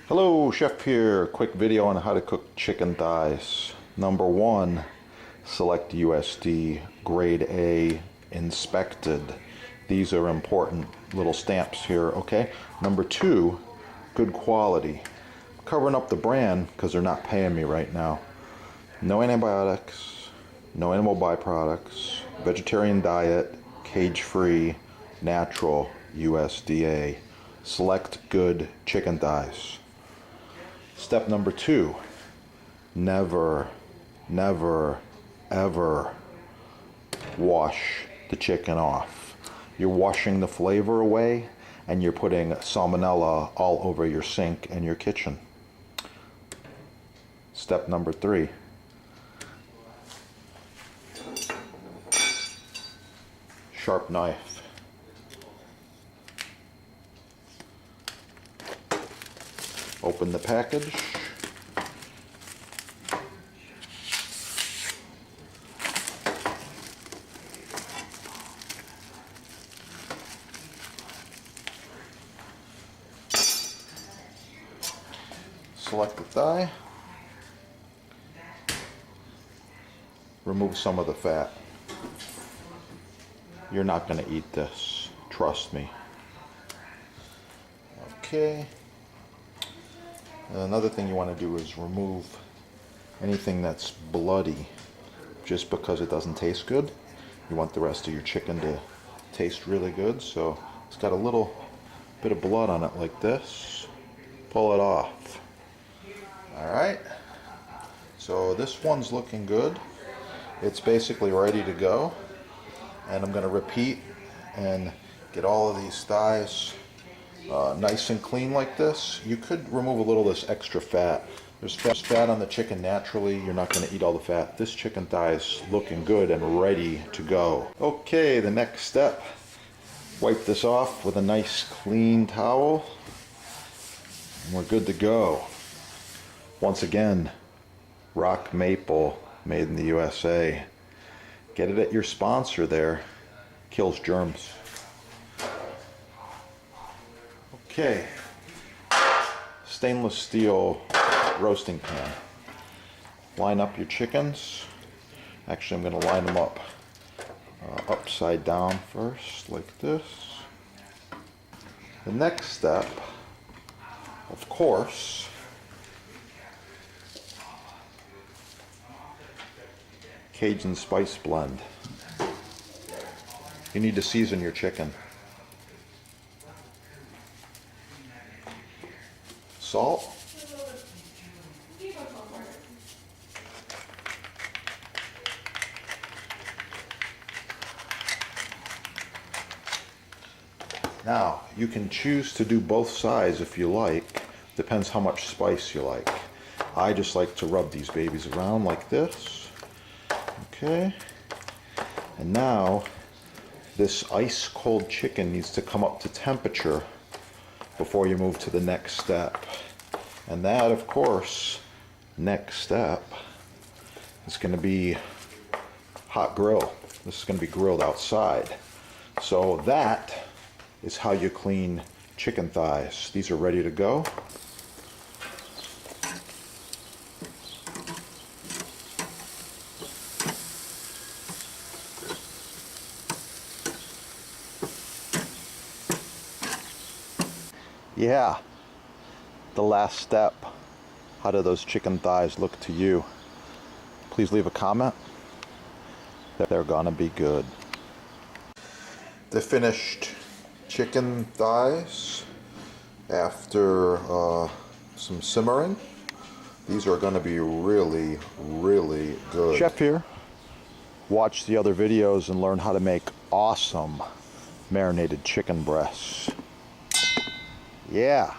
Hello, Chef here. Quick video on how to cook chicken thighs. Number one, select USD grade A inspected. These are important little stamps here, okay? Number two, good quality. I'm covering up the brand because they're not paying me right now. No antibiotics, no animal byproducts, vegetarian diet, cage-free, natural, USDA. Select good chicken thighs. Step number two, never, ever wash the chicken off. You're washing the flavor away and you're putting salmonella all over your sink and your kitchen. Step number three, sharp knife. Open the package. Select the thigh. Remove some of the fat. You're not going to eat this, trust me. Okay. Another thing you want to do is remove anything that's bloody just because it doesn't taste good. You want the rest of your chicken to taste really good, so it's got a little bit of blood on it like this. Pull it off. Alright, so this one's looking good. It's basically ready to go, and I'm going to repeat and get all of these thighs nice and clean like this. You could remove a little of this extra fat. There's fat on the chicken naturally. You're not going to eat all the fat. This chicken thigh is looking good and ready to go. Okay, the next step. Wipe this off with a nice clean towel. And we're good to go. Once again, Rock Maple, made in the USA. Get it at your sponsor there. Kills germs. Okay, stainless steel roasting pan. Line up your chickens. Actually, I'm going to line them up upside down first, like this. The next step, of course, Cajun spice blend. You need to season your chicken. Salt. Now, you can choose to do both sides if you like. Depends how much spice you like. I just like to rub these babies around like this. Okay. And now, this ice cold chicken needs to come up to temperature before you move to the next step. And that, of course, next step is going to be hot grill. This is going to be grilled outside. So that is how you clean chicken thighs. These are ready to go. Yeah, the last step. How do those chicken thighs look to you? Please leave a comment. They're gonna be good. The finished chicken thighs after some simmering. These are gonna be really, really good. Chef here. Watch the other videos and learn how to make awesome marinated chicken breasts. Yeah.